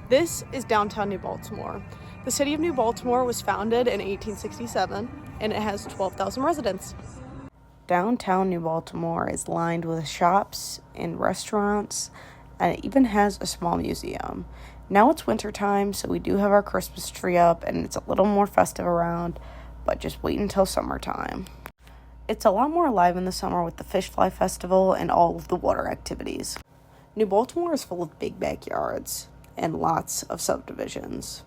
This is downtown New Baltimore. The city of New Baltimore was founded in 1867 and it has 12,000 residents. Downtown New Baltimore is lined with shops and restaurants, and it even has a small museum. Now it's wintertime, so we do have our Christmas tree up and it's a little more festive around, but just wait until summertime. It's a lot more alive in the summer with the Fish Fly Festival and all of the water activities. New Baltimore is full of big backyards and lots of subdivisions.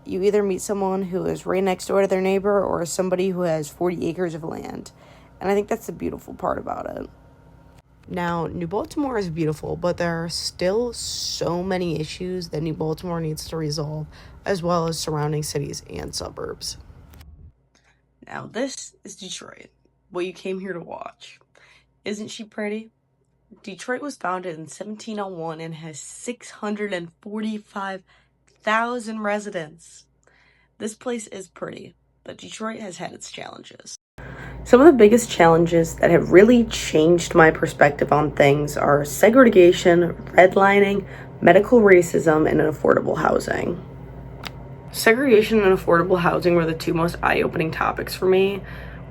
You either meet someone who is right next door to their neighbor or somebody who has 40 acres of land. And I think that's the beautiful part about it. Now, New Baltimore is beautiful, but there are still so many issues that New Baltimore needs to resolve, as well as surrounding cities and suburbs. Now, this is Detroit, what you came here to watch. Isn't she pretty? Detroit was founded in 1701 and has 645,000 residents. This place is pretty, but Detroit has had its challenges. Some of the biggest challenges that have really changed my perspective on things are segregation, redlining, medical racism, and affordable housing. Segregation and affordable housing were the two most eye-opening topics for me.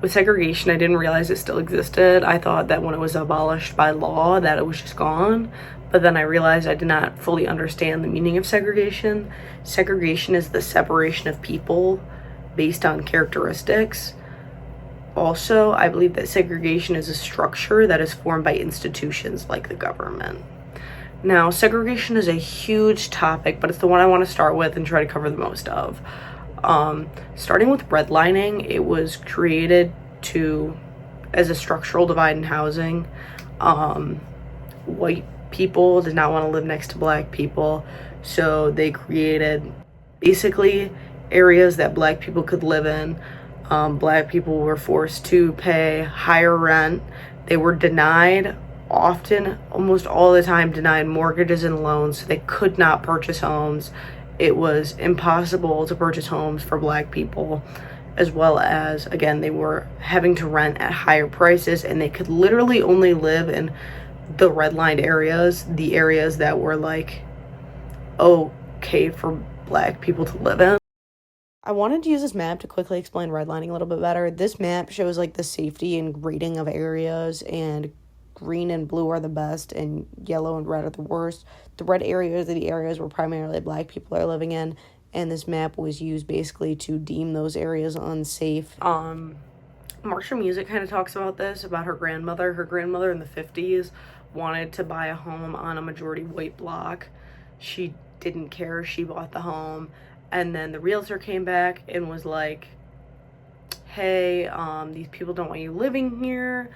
With segregation, I didn't realize it still existed. I thought that when it was abolished by law that it was just gone, but then I realized I did not fully understand the meaning of segregation. Segregation is the separation of people based on characteristics. Also, I believe that segregation is a structure that is formed by institutions like the government. Now, segregation is a huge topic, but it's the one I want to start with and try to cover the most of. Starting with redlining, it was created as a structural divide in housing. White people did not want to live next to black people, so they created basically areas that black people could live in. Black people were forced to pay higher rent. They were denied, often, almost all the time, denied mortgages and loans, so they could not purchase homes. It was impossible to purchase homes for black people, as well as, again, they were having to rent at higher prices, and they could literally only live in the redlined areas, the areas that were like okay for black people to live in. I wanted to use this map to quickly explain redlining a little bit better. This map shows like the safety and grading of areas, and green and blue are the best and yellow and red are the worst. The red areas are the areas where primarily black people are living in, and this map was used basically to deem those areas unsafe. Marsha Music kind of talks about this, about her grandmother. Her grandmother in the 50s wanted to buy a home on a majority white block. She didn't care. She bought the home. And then the realtor came back and was like, hey, these people don't want you living here.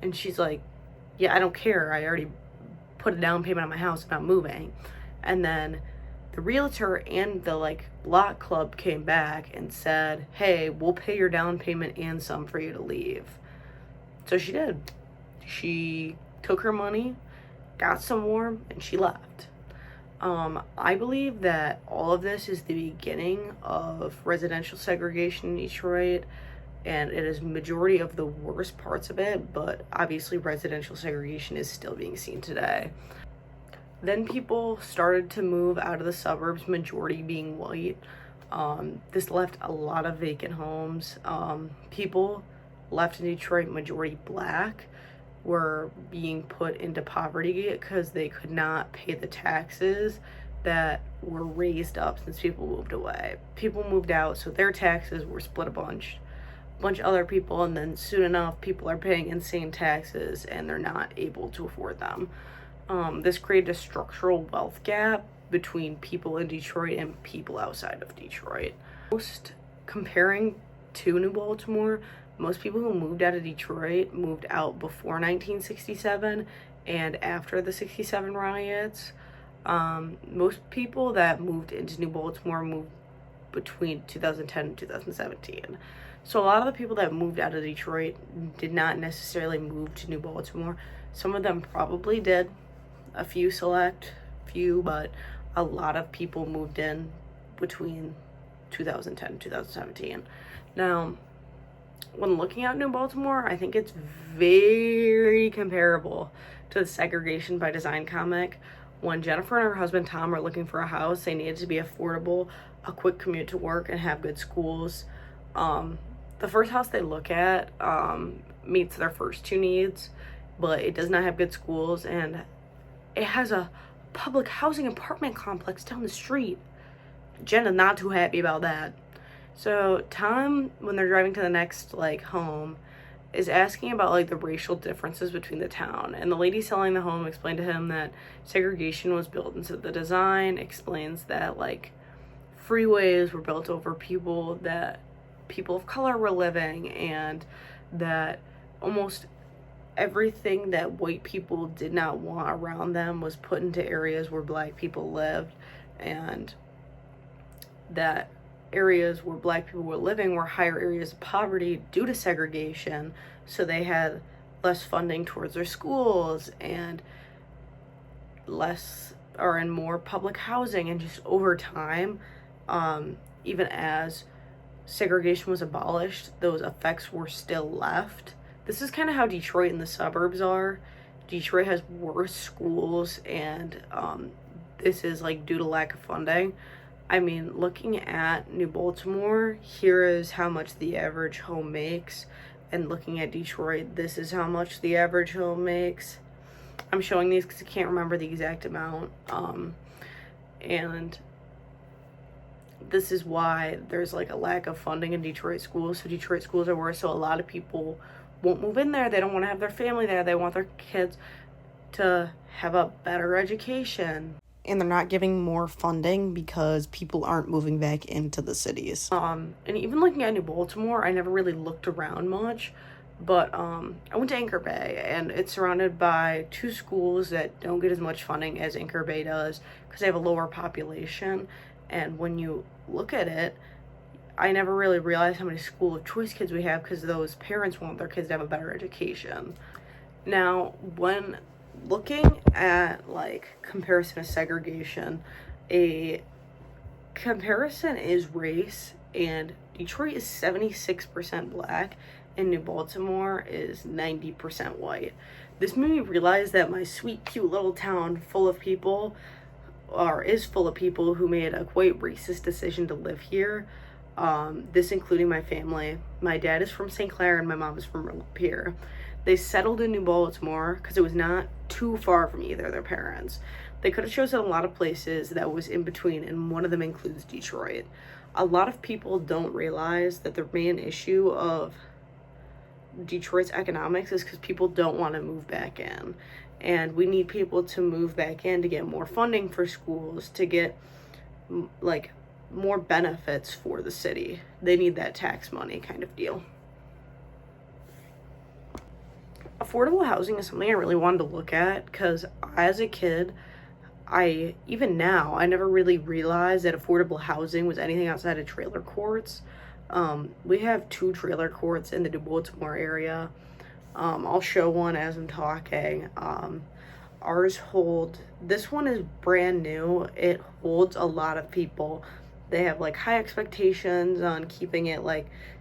And she's like, yeah, I don't care. I already put a down payment on my house. I'm not moving. And then the realtor and the block club came back and said, hey, we'll pay your down payment and some for you to leave. So she did. She took her money, got some more, and she left. I believe that all of this is the beginning of residential segregation in Detroit, and it is majority of the worst parts of it, but obviously residential segregation is still being seen today. Then people started to move out of the suburbs, majority being white. This left a lot of vacant homes. People left in Detroit, majority black, were being put into poverty because they could not pay the taxes that were raised up since people moved away. People moved out, so their taxes were split a bunch of other people, and then soon enough people are paying insane taxes and they're not able to afford them. This created a structural wealth gap between people in Detroit and people outside of Detroit. Comparing to New Baltimore, most people who moved out of Detroit moved out before 1967 and after the 67 riots. Most people that moved into New Baltimore moved between 2010 and 2017. So a lot of the people that moved out of Detroit did not necessarily move to New Baltimore. Some of them probably did, a few select few, but a lot of people moved in between 2010 and 2017. Now, when looking at New Baltimore, I think it's very comparable to the Segregation by Design comic. when Jennifer and her husband Tom were looking for a house, they needed to be affordable, a quick commute to work, and have good schools. The first house they look at meets their first two needs, but it does not have good schools, and it has a public housing apartment complex down the street. Jen is not too happy about that. So Tom, when they're driving to the next home, is asking about the racial differences between the town, and the lady selling the home explained to him that segregation was built into the design, explains that freeways were built over people of color were living, and that almost everything that white people did not want around them was put into areas where black people lived, and that areas where black people were living were higher areas of poverty due to segregation, so they had less funding towards their schools and more public housing. And just over time, even as segregation was abolished, those effects were still left. This is kind of how Detroit and the suburbs are. Detroit has worse schools, and this is due to lack of funding. I mean, looking at New Baltimore, here is how much the average home makes. And looking at Detroit, this is how much the average home makes. I'm showing these because I can't remember the exact amount. And this is why there's a lack of funding in Detroit schools. So Detroit schools are worse. So a lot of people won't move in there. They don't want to have their family there. They want their kids to have a better education. And they're not giving more funding because people aren't moving back into the cities. And even looking at New Baltimore, I never really looked around much, but I went to Anchor Bay, and it's surrounded by two schools that don't get as much funding as Anchor Bay does because they have a lower population. And when you look at it, I never really realized how many school of choice kids we have because those parents want their kids to have a better education. Now, when looking at comparison of segregation, a comparison is race, and Detroit is 76% black and New Baltimore is 90% white. This made me realize that my sweet cute little town is full of people who made a quite racist decision to live here, this including my family. My dad is from St. Clair and my mom is from Lapeer. They settled in New Baltimore because it was not too far from either of their parents. They could have chosen a lot of places that was in between, and one of them includes Detroit. A lot of people don't realize that the main issue of Detroit's economics is because people don't want to move back in. And we need people to move back in to get more funding for schools, to get more benefits for the city. They need that tax money kind of deal. Affordable housing is something I really wanted to look at because as a kid, even now, I never really realized that affordable housing was anything outside of trailer courts. We have 2 trailer courts in the New Baltimore area. I'll show one as I'm talking. This one is brand new. It holds a lot of people. They have high expectations on keeping it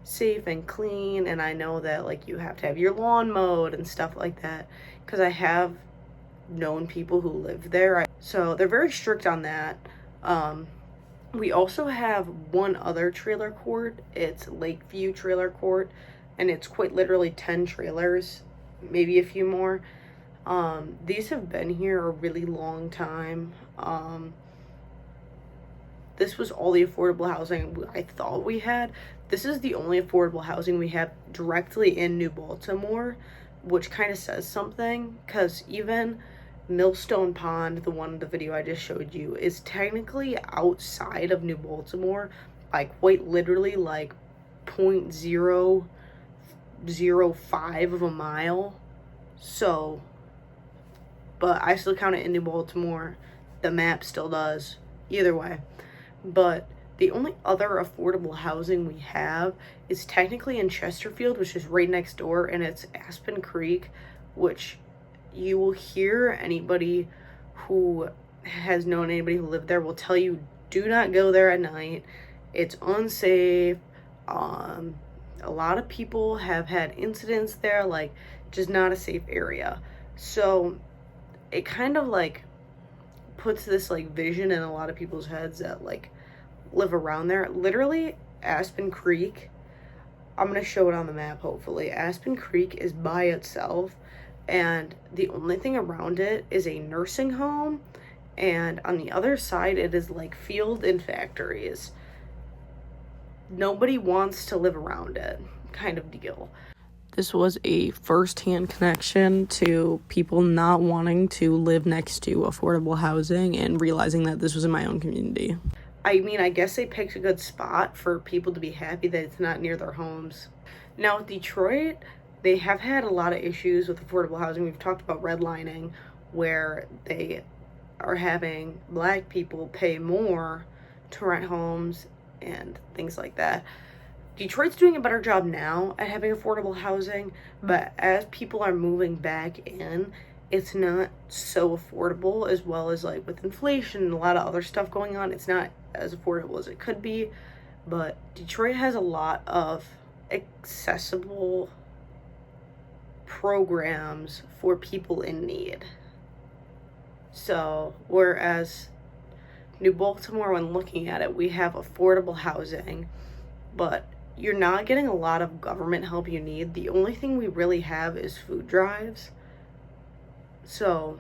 safe and clean, and I know that you have to have your lawn mowed and stuff like that because I have known people who live there. So they're very strict on that. We also have one other trailer court. It's Lakeview Trailer Court, and it's quite literally 10 trailers, maybe a few more. These have been here a really long time. This was all the affordable housing I thought we had. This is the only affordable housing we have directly in New Baltimore, which kind of says something, because even Millstone Pond, the one in the video I just showed you, is technically outside of New Baltimore, quite literally 0.005 of a mile. So, but I still count it in New Baltimore. The map still does. Either way. But the only other affordable housing we have is technically in Chesterfield, which is right next door, and it's Aspen Creek, which you will hear anybody who has known anybody who lived there will tell you, do not go there at night. It's unsafe. A lot of people have had incidents there, just not a safe area. So it kind of puts this like vision in a lot of people's heads that like live around there. Literally, Aspen Creek, I'm gonna show it on the map hopefully. Aspen Creek is by itself, and the only thing around it is a nursing home, and on the other side it is like field and factories. Nobody wants to live around it, kind of deal. This was a first-hand connection to people not wanting to live next to affordable housing and realizing that this was in my own community. I mean, I guess they picked a good spot for people to be happy that it's not near their homes. Now, with Detroit, they have had a lot of issues with affordable housing. We've talked about redlining, where they are having Black people pay more to rent homes and things like that. Detroit's doing a better job now at having affordable housing, but as people are moving back in, it's not so affordable, as well as like with inflation and a lot of other stuff going on, it's not as affordable as it could be. But Detroit has a lot of accessible programs for people in need. So whereas New Baltimore, when looking at it, we have affordable housing, but you're not getting a lot of government help you need. The only thing we really have is food drives. So,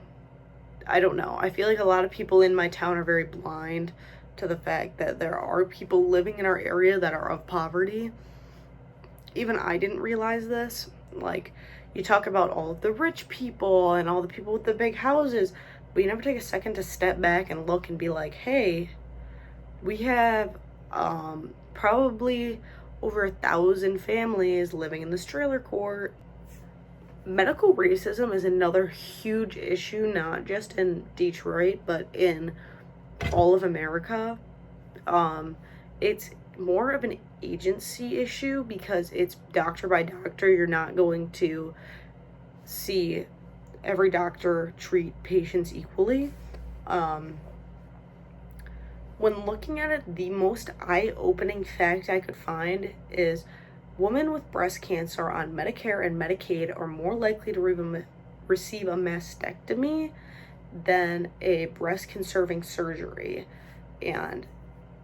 I don't know. I feel like a lot of people in my town are very blind to the fact that there are people living in our area that are of poverty. Even I didn't realize this. Like, you talk about all of the rich people and all the people with the big houses, but you never take a second to step back and look and be like, hey, we have probably over 1,000 families living in this trailer court. Medical racism is another huge issue, not just in Detroit, but in all of America. It's more of an agency issue because it's doctor by doctor. You're not going to see every doctor treat patients equally. When looking at it, the most eye-opening fact I could find is women with breast cancer on Medicare and Medicaid are more likely to receive a mastectomy than a breast-conserving surgery. And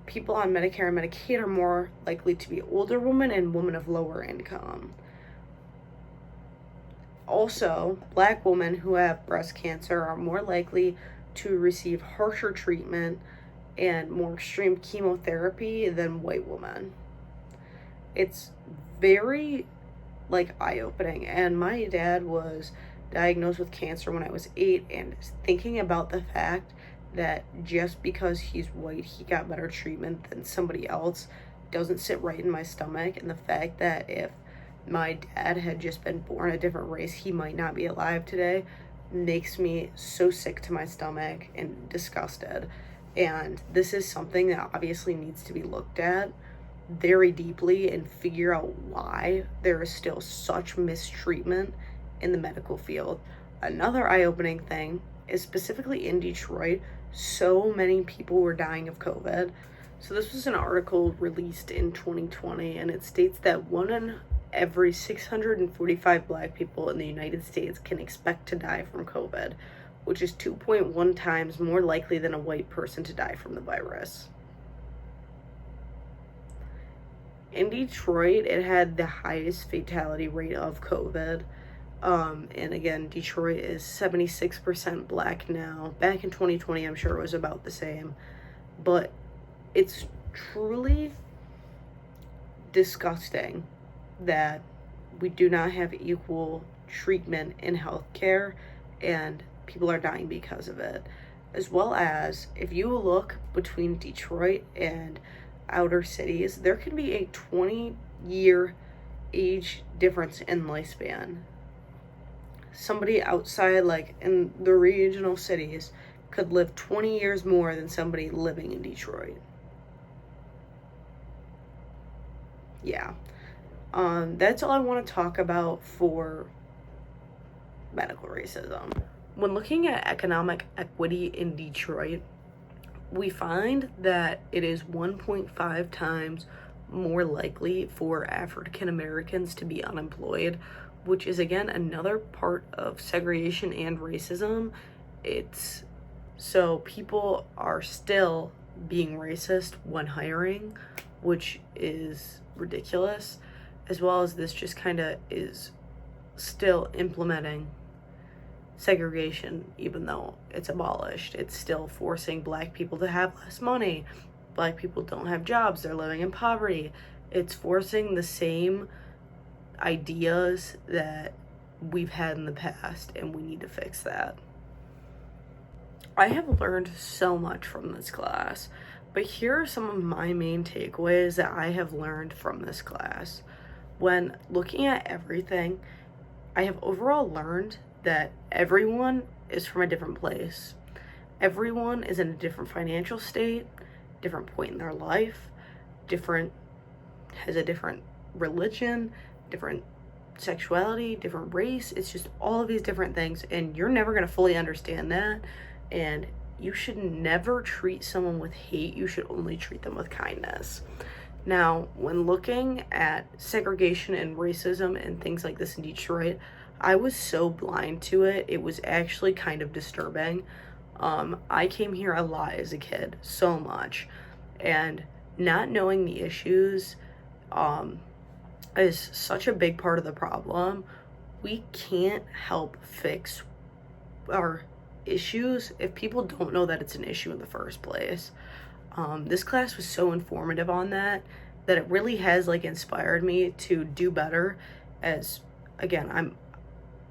people on Medicare and Medicaid are more likely to be older women and women of lower income. Also, Black women who have breast cancer are more likely to receive harsher treatment and more extreme chemotherapy than white women. It's very like eye-opening. And my dad was diagnosed with cancer when I was 8, and thinking about the fact that just because he's white he got better treatment than somebody else doesn't sit right in my stomach. And the fact that if my dad had just been born a different race, he might not be alive today, makes me so sick to my stomach and disgusted. And this is something that obviously needs to be looked at very deeply and figure out why there is still such mistreatment in the medical field. Another eye-opening thing is specifically in Detroit, so many people were dying of COVID. So this was an article released in 2020, and it states that 1 in every 645 Black people in the United States can expect to die from COVID, which is 2.1 times more likely than a white person to die from the virus. In Detroit, it had the highest fatality rate of COVID. And again, Detroit is 76% Black now. Back in 2020, I'm sure it was about the same. But it's truly disgusting that we do not have equal treatment in healthcare, and people are dying because of it. As well as, if you look between Detroit and outer cities, there can be a 20-year age difference in lifespan. Somebody outside, like in the regional cities, could live 20 years more than somebody living in Detroit. Yeah. That's all I want to talk about for medical racism. When looking at economic equity in Detroit, we find that it is 1.5 times more likely for African Americans to be unemployed, which is again another part of segregation and racism. It's So people are still being racist when hiring, which is ridiculous, as well as this just kind of is still implementing segregation. Even though it's abolished, it's still forcing black people to have less money. Black people don't have jobs, they're living in poverty. It's forcing the same ideas that we've had in the past, and we need to fix that. I have learned so much from this class, but here are some of my main takeaways that I have learned from this class. When looking at everything, I have overall learned that everyone is from a different place. Everyone is in a different financial state, different point in their life, has a different religion, different sexuality, different race. It's just all of these different things, and you're never going to fully understand that. And you should never treat someone with hate. You should only treat them with kindness. Now, when looking at segregation and racism and things like this in Detroit, I was so blind to it. It was actually kind of disturbing. I came here a lot as a kid, so much, and not knowing the issues is such a big part of the problem. We can't help fix our issues if people don't know that it's an issue in the first place. This class was so informative on that it really has like inspired me to do better. As again, I'm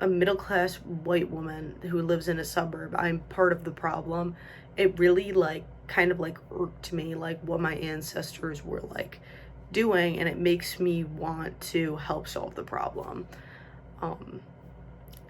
a middle-class white woman who lives in a suburb. I'm part of the problem. It really like kind of like irked me, like what my ancestors were like doing, and it makes me want to help solve the problem.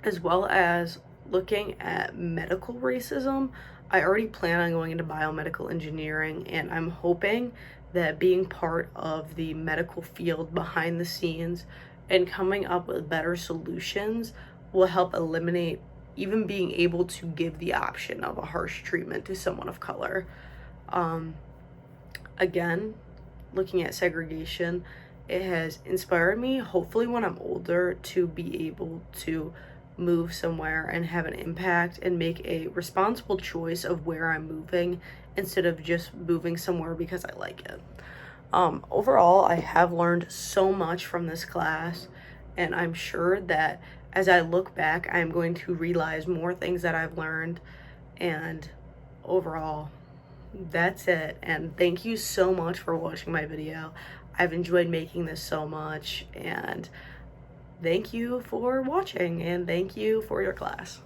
As well as looking at medical racism, I already plan on going into biomedical engineering, and I'm hoping that being part of the medical field behind the scenes and coming up with better solutions will help eliminate even being able to give the option of a harsh treatment to someone of color. Again, looking at segregation, it has inspired me, hopefully when I'm older, to be able to move somewhere and have an impact and make a responsible choice of where I'm moving instead of just moving somewhere because I like it. Overall, I have learned so much from this class, and I'm sure that as I look back, I'm going to realize more things that I've learned. And overall, that's it. And thank you so much for watching my video. I've enjoyed making this so much, and thank you for watching, and thank you for your class.